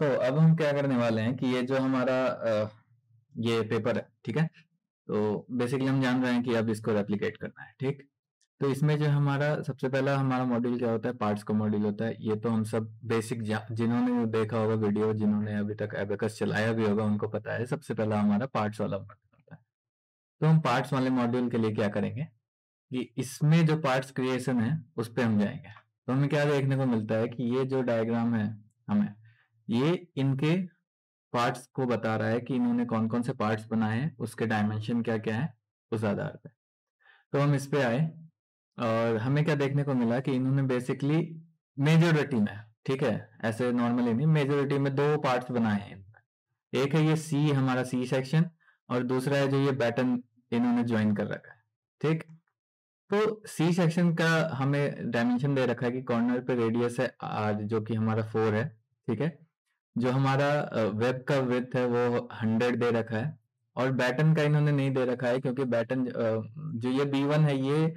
तो अब हम क्या करने वाले हैं कि ये जो हमारा ये पेपर है, ठीक है? तो बेसिकली हम जान रहे हैं कि अब इसको रेप्लिकेट करना है, ठीक? तो इसमें जो हमारा सबसे पहला हमारा मॉड्यूल क्या होता है, पार्ट्स का मॉड्यूल होता है। ये तो हम सब बेसिक जिन्होंने देखा होगा वीडियो, जिन्होंने अभी तक एबेकस चलाया भी होगा उनको पता है। सबसे पहला हमारा पार्ट्स वाला मॉड्यूल होता है। तो हम पार्ट्स वाले मॉड्यूल के लिए क्या करेंगे कि इसमें जो पार्ट्स क्रिएशन है उस पे हम जाएंगे। तो हमें क्या देखने को मिलता है कि ये जो डायग्राम है हमें, ये इनके पार्ट्स को बता रहा है कि इन्होंने कौन कौन से पार्ट्स बनाए हैं, उसके डायमेंशन क्या क्या है उस आधार पे। तो हम इस पे आए और हमें क्या देखने को मिला कि इन्होंने बेसिकली मेजोरिटी में, ठीक है, ऐसे नॉर्मली नहीं, मेजोरिटी में दो पार्ट्स बनाए हैं। एक है ये सी, हमारा सी सेक्शन, और दूसरा है जो ये बैटन इन्होंने ज्वाइन कर रखा है, ठीक। तो सी सेक्शन का हमें डायमेंशन दे रखा है कि कॉर्नर पे रेडियस है आर, जो कि हमारा 4 है, ठीक है। जो हमारा वेब का विड्थ है वो 100 दे रखा है, और बैटन का इन्होंने नहीं दे रखा है क्योंकि बैटन जो ये B1 है ये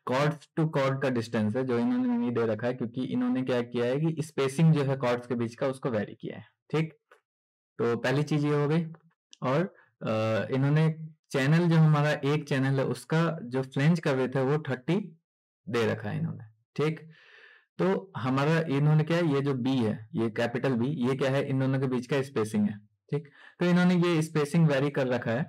कॉर्ड्स टू कॉर्ड का डिस्टेंस है, जो इन्होंने नहीं दे रखा है क्योंकि इन्होंने क्या किया है कि स्पेसिंग जो है कॉर्ड्स के बीच का उसको वेरी किया है, ठीक। तो पहली चीज ये हो गई। और इन्होंने चैनल, जो हमारा एक चैनल है उसका जो फ्लेंज का विड्थ है वो 30 दे रखा है इन्होंने, ठीक। तो हमारा इन्होंने क्या है, ये जो बी है, ये कैपिटल बी, ये क्या है, इन दोनों के बीच का स्पेसिंग है, ठीक। तो इन्होंने ये स्पेसिंग वेरी कर रखा है।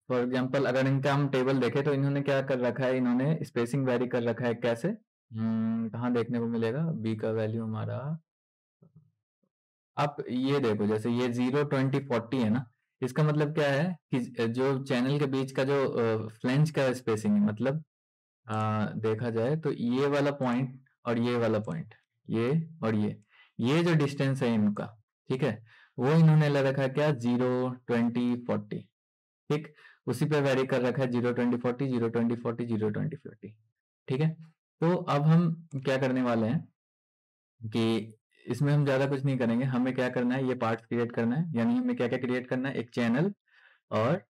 फॉर एग्जांपल अगर इनका हम टेबल देखें तो इन्होंने क्या कर रखा है, इन्होंने स्पेसिंग वेरी कर रखा है। कैसे? कहाँ देखने को मिलेगा बी का वैल्यू हमारा? आप ये देखो, जैसे ये 0, 20, 40 है ना, इसका मतलब क्या है कि जो चैनल के बीच का जो फ्लेंज का स्पेसिंग है, मतलब देखा जाए तो ये वाला पॉइंट और ये वाला पॉइंट, ये और ये जो डिस्टेंस है इनका, ठीक है, वो इन्होंने ले रखा है क्या, 0, 20, 40, ठीक। उसी पे वेरी कर रखा है 0, 20, 40, 0, 20, 40, 0, 20, 40, ठीक है। तो अब हम क्या करने वाले हैं कि इसमें हम ज्यादा कुछ नहीं करेंगे। हमें क्या करना है, ये पार्ट्स क्रिएट करना है, यानी हमें क्या क्या क्रिएट करना है, एक चैनल और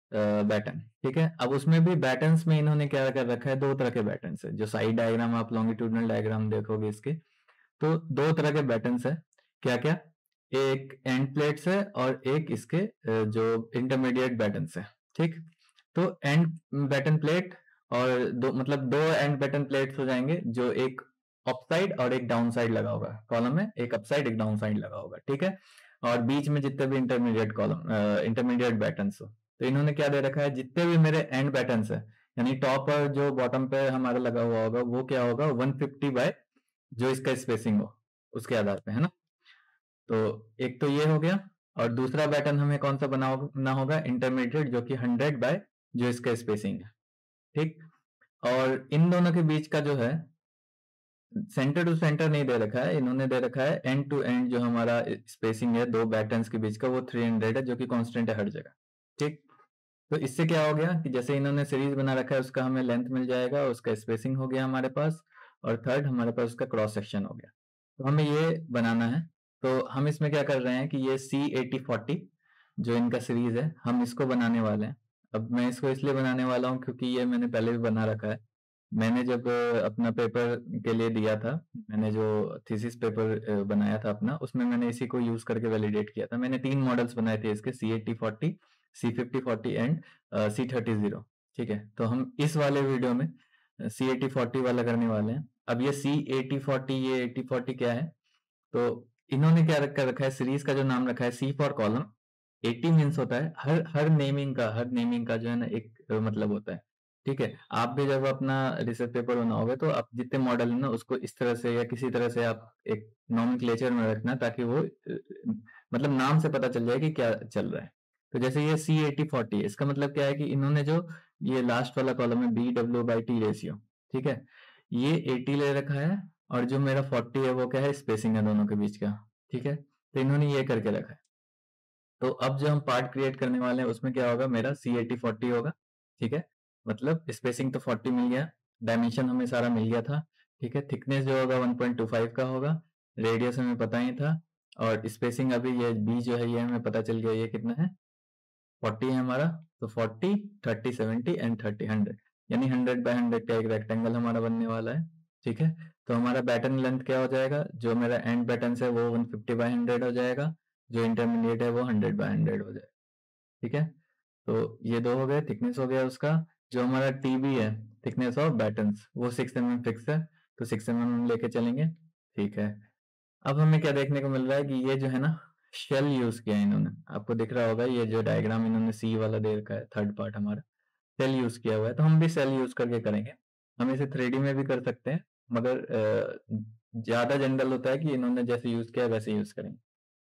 बैटन, ठीक है। अब उसमें भी बैटन्स में इन्होंने क्या कर रखा है, दो तरह के बैटन्स है। जो साइड डायग्राम, आप लॉन्गिट्यूडनल डायग्राम देखोगे इसके, तो दो तरह के बैटन्स है। क्या क्या? एक एंड प्लेट्स है और एक इसके जो इंटरमीडिएट बैटन्स है, ठीक। तो एंड बैटन प्लेट और दो, मतलब दो एंड बैटन प्लेट्स हो जाएंगे, जो एक अप साइड और एक डाउन साइड लगा होगा कॉलम में, एक अप साइड एक डाउन साइड लगा होगा, ठीक है। और बीच में जितने भी इंटरमीडिएट कॉलम, इंटरमीडिएट बैटन्स हो, तो इन्होंने क्या दे रखा है, जितने भी मेरे एंड बैटन्स है, यानी टॉप और जो बॉटम पे हमारा लगा हुआ होगा, वो क्या होगा, 150 बाय जो इसका स्पेसिंग हो उसके आधार पे, है ना। तो एक तो ये हो गया, और दूसरा बैटन हमें कौन सा बनाना होगा, इंटरमीडिएट, जो कि 100 बाय जो इसका स्पेसिंग है, ठीक। और इन दोनों के बीच का जो है, सेंटर टू सेंटर नहीं दे रखा है, इन्होंने दे रखा है एंड टू एंड, जो हमारा स्पेसिंग है दो बैटन्स के बीच का, वो 300 है, जो कि कांस्टेंट है हर जगह, ठीक। तो इससे क्या हो गया कि जैसे इन्होंने सीरीज बना रखा है, उसका हमें लेंथ मिल जाएगा, उसका स्पेसिंग हो गया हमारे पास, और थर्ड हमारे पास उसका क्रॉस सेक्शन हो गया। तो हमें ये बनाना है। तो हम इसमें क्या कर रहे हैं कि ये C8040 जो इनका सीरीज है, हम इसको बनाने वाले हैं। अब मैं इसको इसलिए बनाने वाला हूँ क्योंकि ये मैंने पहले भी बना रखा है। मैंने जब अपना पेपर के लिए दिया था, मैंने जो थीसिस पेपर बनाया था अपना, उसमें मैंने इसी को यूज करके वैलिडेट किया था। मैंने 3 मॉडल्स बनाए थे इसके, C8040, C5040 एंड C30, ठीक है। तो हम इस वाले वीडियो में C8040 वाला करने वाले हैं। अब ये C8040, ये 8040 क्या है, तो इन्होंने क्या रखा रखा है, सीरीज का जो नाम रखा है C फॉर कॉलम। 80 मीन्स होता है हर नेमिंग का जो है ना एक मतलब होता है, ठीक है। आप भी जब अपना रिसर्च पेपर बनाओगे तो आप जितने मॉडल है ना, उसको इस तरह से या किसी तरह से आप एक नॉमेनक्लेचर में रखना, ताकि वो मतलब नाम से पता चल जाए कि क्या चल रहा है। तो जैसे ये C8040 है, इसका मतलब क्या है कि इन्होंने जो ये लास्ट वाला कॉलम है BW/T रेशियो, ठीक है, ये 80 ले रखा है, और जो मेरा 40 है वो क्या है, स्पेसिंग है दोनों के बीच का, ठीक है। तो इन्होंने ये करके रखा है। तो अब जो हम पार्ट क्रिएट करने वाले हैं उसमें क्या होगा, मेरा C8040 होगा, ठीक है। मतलब स्पेसिंग तो 40 मिल गया, डायमेंशन हमें सारा मिल गया था, ठीक है। थिकनेस जो होगा 1.25 का होगा, रेडियस हमें पता ही था, और स्पेसिंग अभी ये बी जो है ये हमें पता चल गया, ये कितना है, 40 है हमारा। तो 40, 30, 70 एंड 30, 100, यानी 100 बाय 100 का एक रेक्टेंगल हमारा बनने वाला है, ठीक है। तो हमारा बैटन लेंथ क्या हो जाएगा, जो मेरा एंड बैटन है वो 150/100 हो जाएगा, जो इंटरमीडिएट है वो 100/100 हो जाएगा। ठीक है, तो ये दो हो गए, थिकनेस हो गया उसका। जो हमारा टीबी है, थिकनेस ऑफ बैटन्स, वो 6 mm फिक्स है, तो 6 mm हम लेके चलेंगे। ठीक है, अब हमें क्या देखने को मिल रहा है कि ये जो है ना शेल यूज किया है इन्होंने, आपको दिख रहा होगा ये जो डायग्राम इन्होंने सी वाला दे रखा है, थर्ड पार्ट हमारा सेल यूज किया हुआ है, तो हम भी सेल यूज करके करेंगे। हम इसे 3D में भी कर सकते हैं, मगर ज्यादा जनरल होता है कि इन्होंने जैसे यूज किया वैसे यूज करेंगे।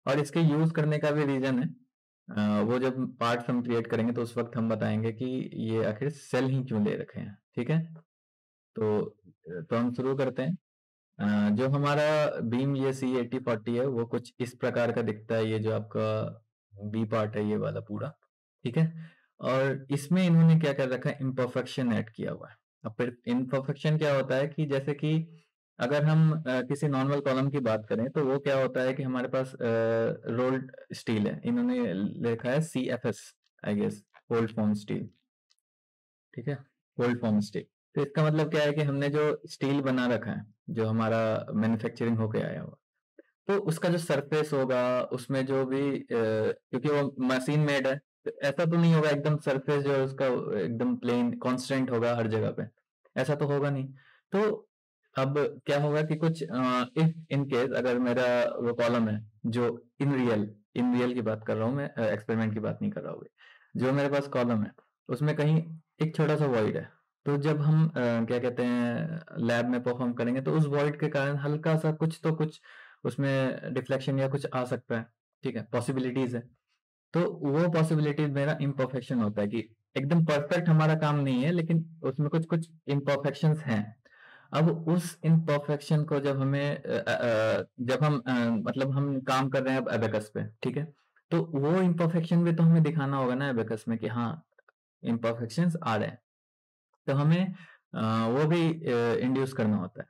और इसके यूज करने का भी रीजन है, वो जब पार्ट्स हम क्रिएट करेंगे तो उस वक्त हम बताएंगे कि ये आखिर सेल ही क्यों ले रखे हैं। ठीक है, तो हम शुरू करते हैं। जो हमारा बीम ये C8040 है वो कुछ इस प्रकार का दिखता है, ये जो आपका बी पार्ट है ये वाला पूरा। ठीक है, और इसमें इन्होंने क्या कर रखा है, इम्परफेक्शन ऐड किया हुआ है। अब फिर इम्परफेक्शन क्या होता है कि जैसे कि अगर हम किसी नॉर्मल कॉलम की बात करें तो वो क्या होता है कि हमारे पास रोल्ड स्टील है, इन्होंने लिखा है CFS I guess, cold form steel. ठीक है, कोल्ड फॉर्म स्टील। तो इसका मतलब क्या है कि हमने जो स्टील बना रखा है, जो हमारा मैन्युफैक्चरिंग होके आया हुआ, तो उसका जो सरफेस होगा उसमें जो भी क्योंकि वो मशीन मेड है, तो ऐसा तो नहीं होगा एकदम सरफेस जो है उसका एकदम प्लेन कांस्टेंट होगा हर जगह पे, ऐसा तो होगा नहीं। तो अब क्या होगा कि कुछ इफ इन केस अगर मेरा वो कॉलम है जो इन रियल की बात कर रहा हूँ मैं, एक्सपेरिमेंट की बात नहीं कर रहा हूँ, जो मेरे पास कॉलम है उसमें कहीं एक छोटा सा वॉइड है, तो जब हम क्या कहते हैं लैब में परफॉर्म करेंगे तो उस वॉइड के कारण हल्का सा कुछ तो कुछ उसमें डिफ्लेक्शन या कुछ आ सकता है। ठीक है, पॉसिबिलिटीज है। तो वो पॉसिबिलिटीज मेरा इम्परफेक्शन होता है कि एकदम परफेक्ट हमारा काम नहीं है, लेकिन उसमें कुछ कुछ इम्परफेक्शंस हैं। अब उस इम्परफेक्शन को जब हमें जब हम मतलब हम काम कर रहे हैं अब एबेकस पे, ठीक है, तो वो इम्परफेक्शन भी तो हमें दिखाना होगा ना एबेकस में कि हाँ इम्परफेक्शंस आ रहे हैं, तो हमें वो भी इंड्यूस करना होता है।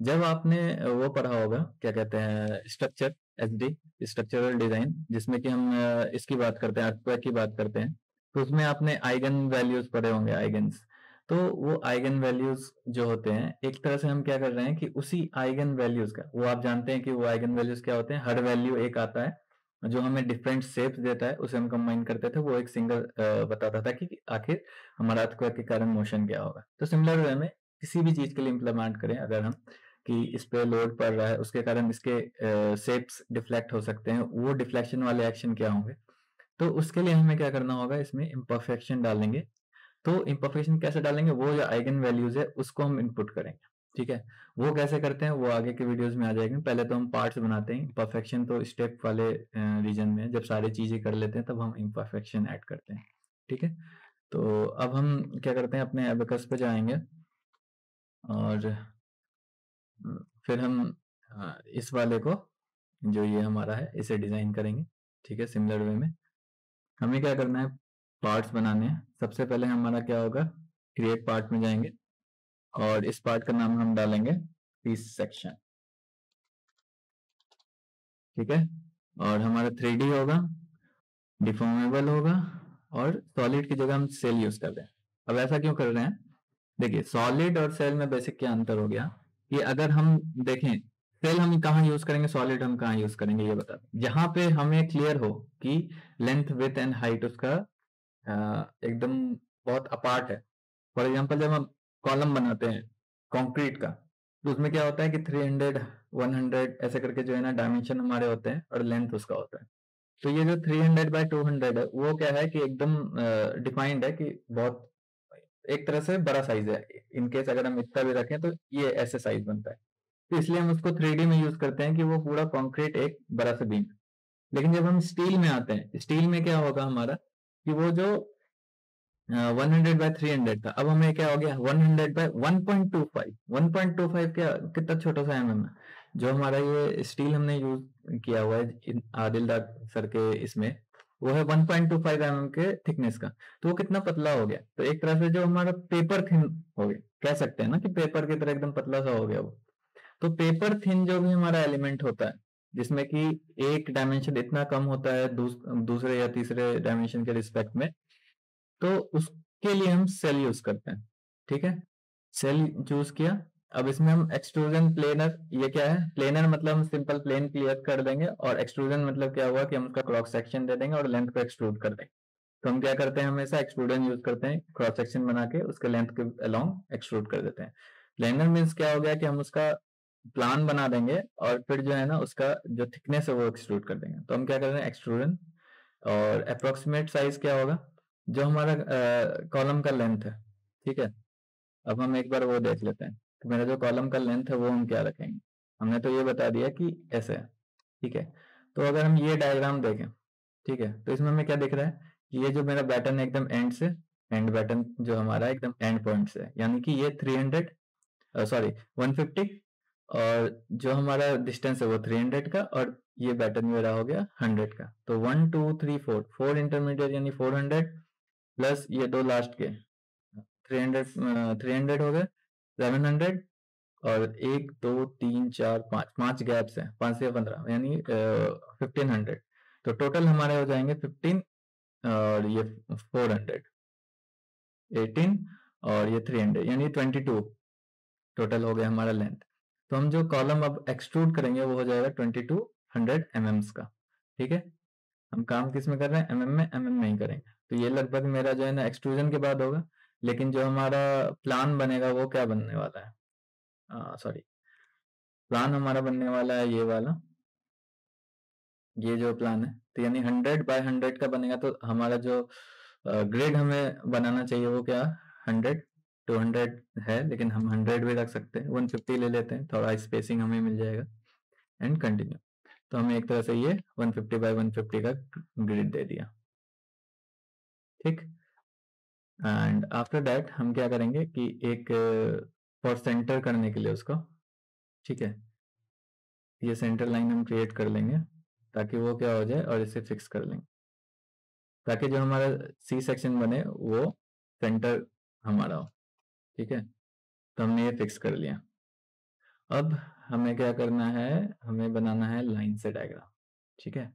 जब आपने वो पढ़ा होगा क्या कहते हैं स्ट्रक्चर, SD, स्ट्रक्चरल डिजाइन, जिसमें कि हम इसकी बात करते हैं, अर्थक्वेक की बात करते हैं, तो उसमें आपने आइगन वैल्यूज पढ़े होंगे, आइगन्स। तो वो आइगन वैल्यूज जो होते हैं, एक तरह से हम क्या कर रहे हैं कि उसी आइगन वैल्यूज का, वो आप जानते हैं कि वो आइगन वैल्यूज क्या होते हैं, हर वैल्यू एक आता है जो हमें डिफरेंट शेप्स देता है, उसे हम कंबाइन करते थे, वो एक सिंगल बताता था कि आखिर हमारा अर्थक्वेक के कारण मोशन क्या होगा। तो सिमिलर वे में किसी भी चीज के लिए इम्प्लीमेंट करें अगर हम कि इस पे लोड पड़ रहा है, उसके कारण इसके शेप्स डिफ्लेक्ट हो सकते हैं, वो डिफ्लेक्शन वाले एक्शन क्या होंगे, तो उसके लिए हमें क्या करना होगा, इसमें इम्परफेक्शन डालेंगे। तो इम्परफेक्शन कैसे डालेंगे, वो जो आइगन वैल्यूज है उसको हम इनपुट करेंगे। ठीक है, वो कैसे करते हैं वो आगे के वीडियोस में आ जाएंगे, पहले तो हम पार्ट्स बनाते हैं। इम्परफेक्शन तो स्टेप वाले रीजन में जब सारी चीजें कर लेते हैं तब हम इम्परफेक्शन ऐड करते हैं। ठीक है, तो अब हम क्या करते हैं, अपने एबेकस पे जाएंगे और फिर हम इस वाले को, जो ये हमारा है, इसे डिजाइन करेंगे। ठीक है, सिमिलर वे में हमें क्या करना है, पार्ट्स बनाने हैं। सबसे पहले हमारा क्या होगा, क्रिएट पार्ट में जाएंगे और इस पार्ट का नाम हम डालेंगे पीस सेक्शन। ठीक है, और हमारा 3D होगा, डिफॉर्मेबल होगा, और सॉलिड की जगह हम सेल यूज कर रहे हैं। अब ऐसा क्यों कर रहे हैं, देखिए सॉलिड और सेल में बेसिक क्या अंतर हो गया कि अगर हम देखें सेल हम कहाँ यूज करेंगे, सॉलिड हम कहाँ यूज करेंगे, ये बता दें। जहां पे हमें क्लियर हो कि लेंथ विथ एंड हाइट उसका एकदम बहुत अपार्ट है। फॉर एग्जांपल जब हम कॉलम बनाते हैं कंक्रीट का, तो उसमें क्या होता है कि 300 100 ऐसे करके जो है ना डायमेंशन हमारे होते हैं और लेंथ उसका होता है। तो ये जो 300/200 है वो क्या है कि एकदम डिफाइंड है कि बहुत एक तरह से बड़ा साइज है। इनकेस अगर हम इतना भी रखें तो ये ऐसे साइज बनता है, तो इसलिए हम उसको 3D में यूज करते हैं कि वो पूरा कंक्रीट एक बड़ा सा बीम। लेकिन जब हम स्टील में आते हैं, स्टील में क्या होगा हमारा कि वो जो 100/300 था, अब हमें क्या हो गया 100/1.25। 1.25 क्या, कितना छोटा सा mm है। जो हमारा ये स्टील हमने यूज किया हुआ है आदिलदार सर के इसमें, वो है 1.25 mm के थिकनेस का, तो वो कितना पतला हो गया। तो एक तरह से जो हमारा पेपर थिन हो गया, कह सकते हैं ना कि पेपर की तरह एकदम पतला सा हो गया वो। तो पेपर थिन जो भी हमारा एलिमेंट होता है, जिसमें कि एक डायमेंशन इतना कम होता है दूसरे या तीसरे डायमेंशन के रिस्पेक्ट में, तो उसके लिए हम सेल यूज करते हैं। ठीक है, सेल चूज किया, अब इसमें हम एक्सट्रूजन प्लेनर, ये क्या है, प्लेनर मतलब हम सिंपल प्लेन क्लियर कर देंगे, और एक्सट्रूजन मतलब क्या हुआ कि हम उसका क्रॉस सेक्शन दे देंगे और लेंथ को एक्सट्रूड कर देंगे। तो हम क्या करते हैं, हमेशा एक्सट्रूडन यूज करते हैं, क्रॉस सेक्शन बना के उसके लेंथ के अलोंग एक्सट्रूड कर देते हैं। प्लेनर मीन्स क्या हो गया कि हम उसका प्लान बना देंगे और फिर जो है ना उसका जो थिकनेस है वो एक्सट्रूड कर देंगे। तो हम क्या कर रहे हैं, एक्सट्रूडन। और अप्रोक्सीमेट साइज क्या होगा, जो हमारा कॉलम का लेंथ है, ठीक है। अब हम एक बार वो देख लेते हैं, तो मेरा जो कॉलम का लेंथ है वो हम क्या रखेंगे, हमने तो ये बता दिया कि ऐसे है, ठीक है। तो अगर हम ये डायग्राम देखें, ठीक है, तो इसमें हमें क्या दिख रहा है, कि ये जो मेरा बैटन है एकदम एंड से, एंड बैटन जो हमारा एकदम एंड पॉइंट से है, यानी कि ये 300 सॉरी 150, और जो हमारा डिस्टेंस है वो 300 का, और ये बैटन मेरा हो गया 100 का। तो 1 2 3 4 4 इंटरमीडिएट यानी 400, प्लस ये दो लास्ट के 300 हो गए 700, और 1 2 3 4 5 गैप्स हैं, 5 से 15 यानी 1500। तो टोटल हमारे हो जाएंगे 15, और ये 400, 18, और ये 300 यानी 22 टोटल हो गया हमारा लेंथ। तो हम जो कॉलम अब एक्सट्रूड करेंगे वो हो जाएगा 2200 mm का, ठीक है। हम काम किस में कर रहे हैं, mm में ही करेंगे। तो ये लगभग मेरा जो है ना एक्सट्रूजन के बाद होगा, लेकिन जो हमारा प्लान बनेगा वो क्या बनने वाला है, सॉरी, प्लान हमारा बनने वाला है ये वाला, ये जो प्लान है, तो यानी 100 by 100 का बनेगा। तो हमारा जो ग्रिड हमें बनाना चाहिए वो क्या, 100 200 है, लेकिन हम 100 भी रख सकते हैं, 150 ले लेते हैं, थोड़ा स्पेसिंग हमें मिल जाएगा, एंड कंटिन्यू। तो हमें एक तरह से ये 150 by 150 का ग्रिड दे दिया, ठीक। एंड आफ्टर दैट हम क्या करेंगे कि एक फॉर सेंटर करने के लिए उसको, ठीक है, ये सेंटर लाइन हम क्रिएट कर लेंगे, ताकि वो क्या हो जाए, और इसे फिक्स कर लेंगे, ताकि जो हमारा सी सेक्शन बने वो सेंटर हमारा हो, ठीक है। तो हमने ये फिक्स कर लिया। अब हमें क्या करना है, हमें बनाना है लाइन से डायग्राम, ठीक है।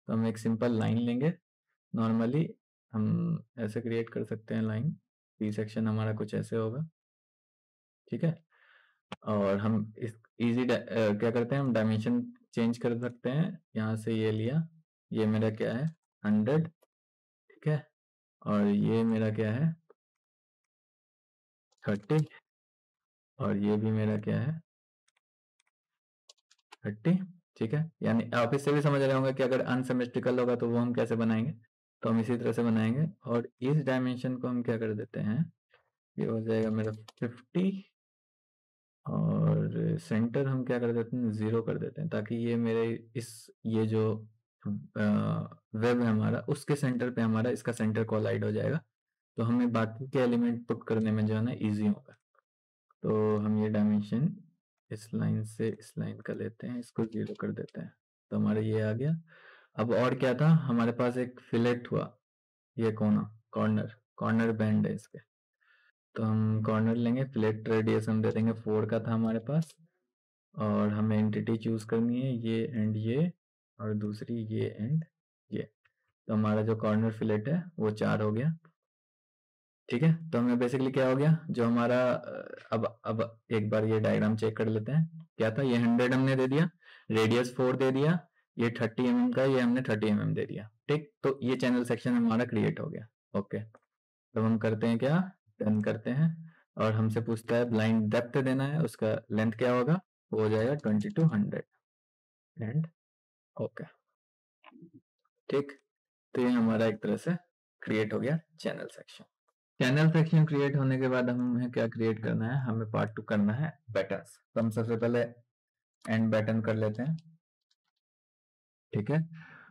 तो हम एक सिंपल लाइन लेंगे, नॉर्मली हम ऐसे क्रिएट कर सकते हैं लाइन, सी सेक्शन हमारा कुछ ऐसे होगा, ठीक है। और हम इस इजी क्या करते हैं, हम डायमेंशन चेंज कर सकते हैं, यहाँ से ये लिया, ये मेरा क्या है 100, ठीक है, और ये मेरा क्या है 30, और ये भी मेरा क्या है 30, ठीक है। यानी आप इससे भी समझ रहे होंगे कि अगर अनसिमेट्रिकल होगा तो वो हम कैसे बनाएंगे, तो हम इसी तरह से बनाएंगे। और इस डायमेंशन को हम क्या कर देते हैं, ये हो जाएगा मेरा 50, और सेंटर हम क्या कर देते हैं 0 कर देते हैं, ताकि ये मेरे इस ये जो वेब है हमारा, उसके सेंटर पे हमारा इसका सेंटर कोलाइड हो जाएगा, तो हमें बाकी के एलिमेंट पुट करने में जो है ना ईजी होगा। तो हम ये डायमेंशन इस लाइन से इस लाइन का लेते हैं, इसको 0 कर देते हैं, तो हमारा ये आ गया। अब और क्या था हमारे पास, एक फिलेट हुआ, ये कोना कॉर्नर कॉर्नर बैंड है इसके, तो हम कॉर्नर लेंगे, फिलेट रेडियस हम दे देंगे 4 का था हमारे पास, और हमें एंटिटी चूज करनी है ये एंड ये, और दूसरी ये एंड ये। तो हमारा जो कॉर्नर फिलेट है वो 4 हो गया, ठीक है। तो हमें बेसिकली क्या हो गया, जो हमारा अब एक बार ये डायग्राम चेक कर लेते हैं, क्या था, ये 100 हमने दे दिया, रेडियस 4 दे दिया, ये 30 mm का, ये हमने 30 mm दे दिया, ठीक। तो ये चैनल सेक्शन हमारा क्रिएट हो गया, ओके। तो हम करते हैं क्या, डन करते हैं, और हमसे पूछता है ब्लाइंड डेप्थ देना है, उसका लेंथ क्या होगा, वो हो जाएगा 2200, एंड ओके, ठीक। तो ये हमारा एक तरह से क्रिएट हो गया channel section. Channel section create होने के बाद हमें क्या क्रिएट करना है, हमें पार्ट 2 करना है बटन्स। तो हम सबसे पहले एंड बटन कर लेते हैं, ठीक है।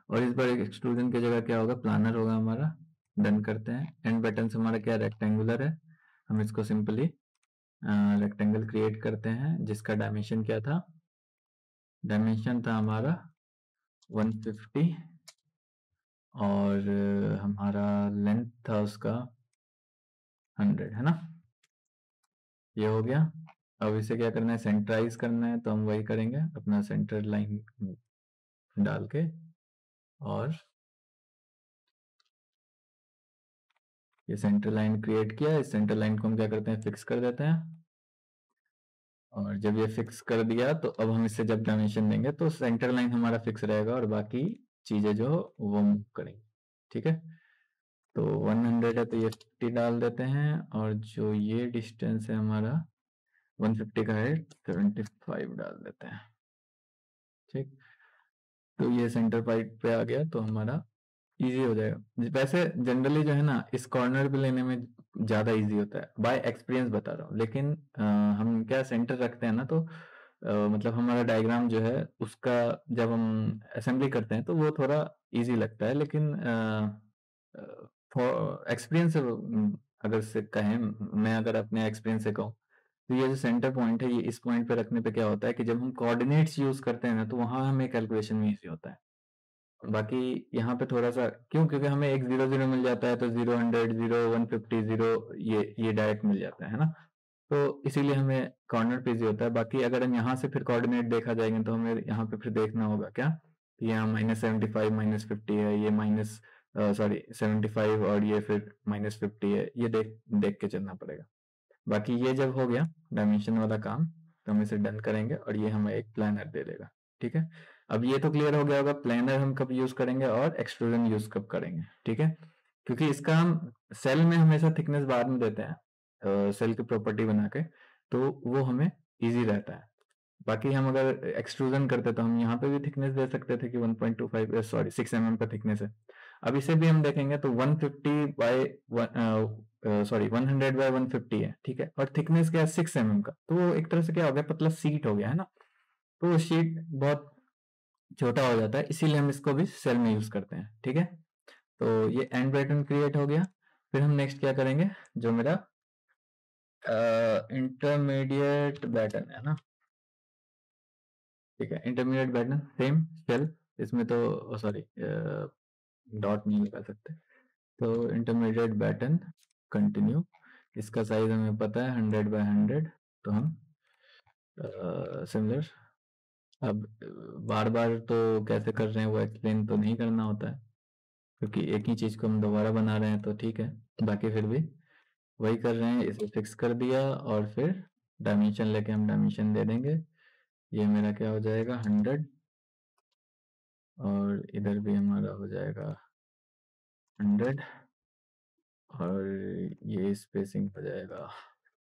और इस बार एक एक्सट्रूजन की जगह क्या होगा, प्लानर होगा हमारा। डन करते हैं। एंड बटन हमारा क्या रेक्टेंगुलर है, हम इसको सिंपली रेक्टेंगल क्रिएट करते हैं, जिसका डायमेंशन क्या था, डायमेंशन था हमारा 150, और हमारा लेंथ था उसका 100, है ना। ये हो गया। अब इसे क्या करना है, सेंटराइज करना है, तो हम वही करेंगे, अपना सेंटर लाइन डाल के, और ये सेंटर लाइन क्रिएट किया, इस सेंटर लाइन को हम क्या करते हैं, फिक्स कर देते हैं। और जब ये फिक्स कर दिया तो अब हम इससे जब डायमेंशन देंगे तो सेंटर लाइन हमारा फिक्स रहेगा और बाकी चीजें जो वो मूव करेंगी। ठीक है, तो 100 है तो ये 50 डाल देते हैं और जो ये डिस्टेंस है हमारा 150 का है 75 डाल देते हैं। ठीक, तो ये सेंटर पॉइंट पे आ गया तो हमारा इजी हो जाएगा। वैसे जनरली जो है ना इस कॉर्नर पे लेने में ज्यादा इजी होता है, बाय एक्सपीरियंस बता रहा हूँ। लेकिन हम क्या सेंटर रखते हैं ना तो मतलब हमारा डायग्राम जो है उसका जब हम असेंबली करते हैं तो वो थोड़ा इजी लगता है। लेकिन एक्सपीरियंस अगर से कहें, मैं अगर अपने एक्सपीरियंस से कहूँ तो ये जो सेंटर पॉइंट है ये इस पॉइंट पे रखने पे क्या होता है कि जब हम कोऑर्डिनेट्स यूज करते हैं ना तो वहां हमें कैलकुलेशन में इजी होता है। बाकी यहाँ पे थोड़ा सा क्यों, क्योंकि हमें एक 0 0 मिल जाता है तो 0 100 0 150 0 ये डायरेक्ट मिल जाता है ना, तो इसीलिए हमें कॉर्नर पे इजी होता है। बाकी अगर हम यहाँ से फिर कोऑर्डिनेट देखा जाएंगे तो हमें यहाँ पे फिर देखना होगा क्या कि यहाँ -75 -50 है, ये माइनस सॉरी 75 और ये फिर -50 है, ये देख देख के चलना पड़ेगा। बाकी ये जब हो गया डायमेंशन वाला काम तो हम इसे डन करेंगे और ये हमें एक प्लानर दे देगा। ठीक है, अब ये तो क्लियर हो गया होगा प्लानर हम कब यूज करेंगे और एक्सट्रूजन यूज कब करेंगे। ठीक है, क्योंकि इसका हम सेल में हमेशा थिकनेस बाद में देते हैं सेल की प्रॉपर्टी बना के, तो वो हमें इजी रहता है। बाकी हम अगर एक्सट्रूजन करते तो हम यहाँ पे भी थिकनेस दे सकते थे कि 1.25 सॉरी 6 mm का थिकनेस है। अब इसे भी हम देखेंगे तो 150 बाय सॉरी 100 बाय 150 है। ठीक है, और थिकनेस क्या है 6 mm का, तो वो एक तरह से क्या हो गया पतला शीट हो गया है ना, तो वो शीट बहुत छोटा हो जाता है, इसीलिए हम इसको भी सेल में यूज करते हैं। ठीक है, तो ये एंड पैटर्न क्रिएट हो गया। फिर हम नेक्स्ट क्या करेंगे, जो मेरा इंटरमीडिएट पैटर्न है ना, ठीक है, इंटरमीडिएट पैटर्न सेम सेल, इसमें तो सॉरी डॉट नहीं लगा सकते, तो इंटरमीडिएट पैटर्न कंटिन्यू, इसका साइज हमें पता है 100 बाय 100, तो हम सिमिलर अब बार बार तो कैसे कर रहे हैं वो एक्सप्लेन तो नहीं करना होता है, क्योंकि एक ही चीज को हम दोबारा बना रहे हैं तो ठीक है। बाकी फिर भी वही कर रहे हैं, इसे फिक्स कर दिया और फिर डायमेंशन लेके हम डायमेंशन दे देंगे। ये मेरा क्या हो जाएगा 100 और इधर भी हमारा हो जाएगा 100 और ये स्पेसिंग हो जाएगा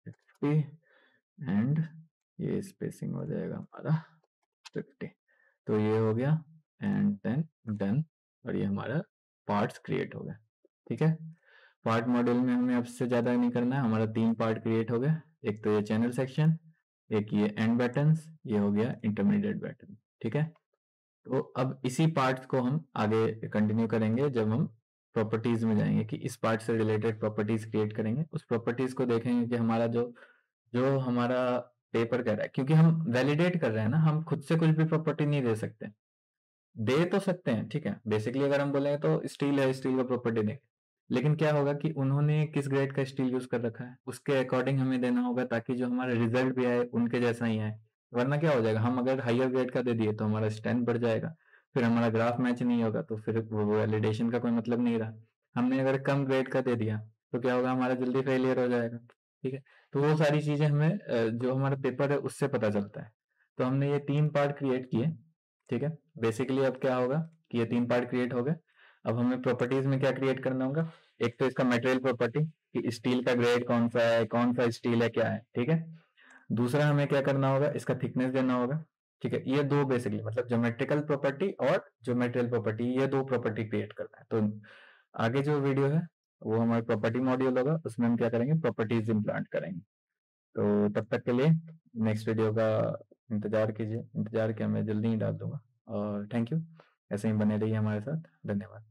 50 एंड ये स्पेसिंग हो जाएगा हमारा 50। तो ये हो गया एंड देन डन, और ये हमारा पार्ट्स क्रिएट हो गए। ठीक है, पार्ट मॉड्यूल में हमें अब से ज्यादा नहीं करना है, हमारा 3 पार्ट क्रिएट हो गए, एक तो ये चैनल सेक्शन, एक ये एंड बटन्स, ये हो गया इंटरमीडिएट बटन। ठीक है, तो अब इसी पार्ट्स को हम आगे कंटिन्यू करेंगे जब हम प्रॉपर्टीज में जाएंगे कि इस पार्ट से रिलेटेड प्रॉपर्टीज क्रिएट करेंगे, उस प्रॉपर्टीज को देखेंगे कि हमारा जो जो हमारा पेपर कह रहा है, क्योंकि हम वैलिडेट कर रहे हैं ना, हम खुद से कुछ भी प्रॉपर्टी नहीं दे सकते, दे तो सकते हैं ठीक है, बेसिकली अगर हम बोलेंगे तो स्टील है, स्टील का प्रॉपर्टी देंगे, लेकिन क्या होगा कि उन्होंने किस ग्रेड का स्टील यूज कर रखा है उसके अकॉर्डिंग हमें देना होगा, ताकि जो हमारा रिजल्ट भी आए उनके जैसा ही आए। वरना क्या हो जाएगा, हम अगर हायर ग्रेड का दे दिए तो हमारा स्ट्रेंथ बढ़ जाएगा, फिर हमारा ग्राफ मैच नहीं होगा तो फिर वो वैलिडेशन का कोई मतलब नहीं रहा। हमने अगर कम ग्रेड का दे दिया तो क्या होगा, हमारा जल्दी फेलियर हो जाएगा। ठीक है, तो वो सारी चीजें हमें जो हमारा पेपर है उससे पता चलता है। तो हमने ये 3 पार्ट क्रिएट किए। ठीक है, बेसिकली अब क्या होगा कि ये 3 पार्ट क्रिएट हो गए। अब हमें प्रॉपर्टीज में क्या क्रिएट करना होगा, एक तो इसका मटेरियल प्रॉपर्टी कि स्टील का ग्रेड कौन सा है, कौन सा स्टील है, क्या है। ठीक है, दूसरा हमें क्या करना होगा, इसका थिकनेस देना होगा। ठीक है, ये दो बेसिकली मतलब ज्योमेट्रिकल प्रॉपर्टी और जो मटेरियल प्रॉपर्टी, ये दो प्रॉपर्टी क्रिएट करना है। तो आगे जो वीडियो है वो हमारा प्रॉपर्टी मॉड्यूल होगा, उसमें हम क्या करेंगे, प्रॉपर्टीज इम्प्लांट करेंगे। तो तब तक के लिए नेक्स्ट वीडियो का इंतजार कीजिए, इंतजार क्या मैं जल्दी ही डाल दूंगा। और थैंक यू, ऐसे ही बने रहिए हमारे साथ, धन्यवाद।